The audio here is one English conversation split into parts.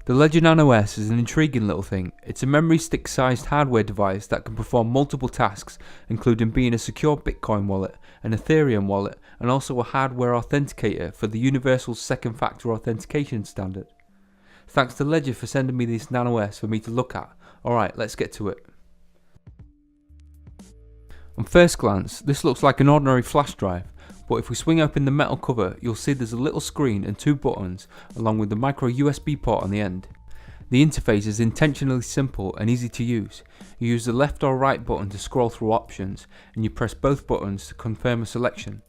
The Ledger Nano S is an intriguing little thing. It's a memory stick sized hardware device that can perform multiple tasks, including being a secure Bitcoin wallet, an Ethereum wallet, and also a hardware authenticator for the universal second factor authentication standard. Thanks to Ledger for sending me this Nano S for me to look at. Alright, let's get to it. On first glance, this looks like an ordinary flash drive, but if we swing open the metal cover, you'll see there's a little screen and two buttons, along with the micro USB port on the end. The interface is intentionally simple and easy to use. You use the left or right button to scroll through options, and you press both buttons to confirm a selection.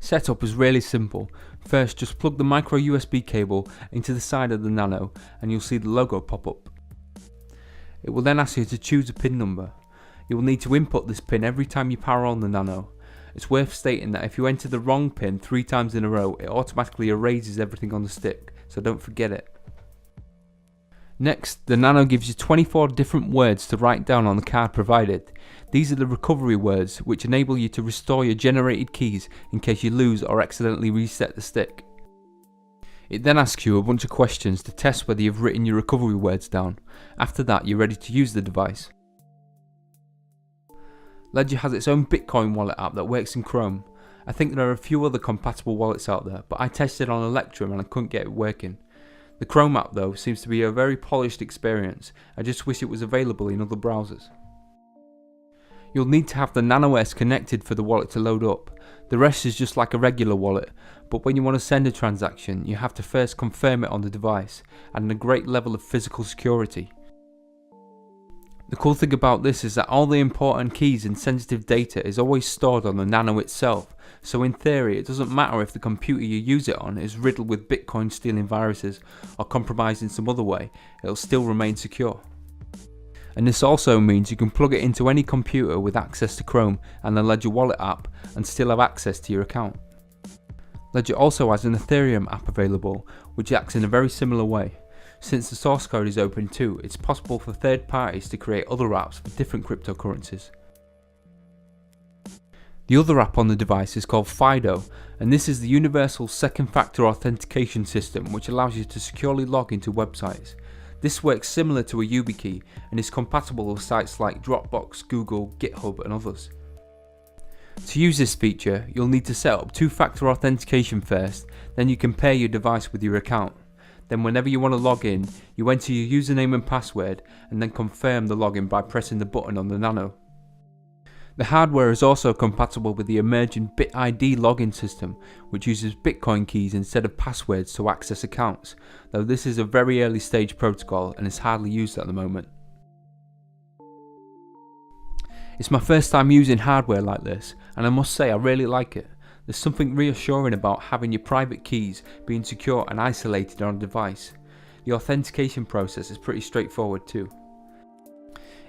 Setup is really simple. First, just plug the micro USB cable into the side of the Nano, and you'll see the logo pop up. It will then ask you to choose a pin number. You will need to input this pin every time you power on the Nano. It's worth stating that if you enter the wrong pin 3 times in a row, it automatically erases everything on the stick, so don't forget it. Next, the Nano gives you 24 different words to write down on the card provided. These are the recovery words, which enable you to restore your generated keys in case you lose or accidentally reset the stick. It then asks you a bunch of questions to test whether you've written your recovery words down. After that, you're ready to use the device. Ledger has its own Bitcoin wallet app that works in Chrome. I think there are a few other compatible wallets out there, but I tested on ETHEREUM and I couldn't get it working. The Chrome app though seems to be a very polished experience. I just wish it was available in other browsers. You'll need to have the Nano S connected for the wallet to load up. The rest is just like a regular wallet, but when you want to send a transaction, you have to first confirm it on the device, adding a great level of physical security. The cool thing about this is that all the important keys and sensitive data is always stored on the Nano itself, so in theory it doesn't matter if the computer you use it on is riddled with Bitcoin stealing viruses or compromised in some other way, it'll still remain secure. And this also means you can plug it into any computer with access to Chrome and the Ledger Wallet app and still have access to your account. Ledger also has an ETHEREUM app available, which acts in a very similar way. Since the source code is open too, it's possible for third parties to create other apps for different cryptocurrencies. The other app on the device is called Fido, and this is the universal second factor authentication system which allows you to securely log into websites. This works similar to a YubiKey and is compatible with sites like Dropbox, Google, GitHub and others. To use this feature, you'll need to set up two-factor authentication first, then you can pair your device with your account. Then whenever you want to log in, you enter your username and password and then confirm the login by pressing the button on the Nano. The hardware is also compatible with the emerging BitID login system, which uses Bitcoin keys instead of passwords to access accounts, though this is a very early stage protocol and is hardly used at the moment. It's my first time using hardware like this, and I must say I really like it. There's something reassuring about having your private keys being secure and isolated on a device. The authentication process is pretty straightforward too.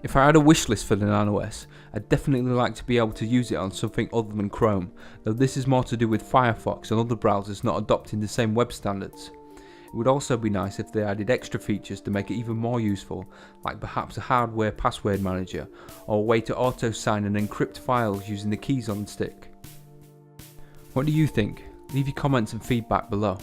If I had a wish list for the Nano S, I'd definitely like to be able to use it on something other than Chrome, though this is more to do with Firefox and other browsers not adopting the same web standards. It would also be nice if they added extra features to make it even more useful, like perhaps a hardware password manager, or a way to auto-sign and encrypt files using the keys on the stick. What do you think? Leave your comments and feedback below.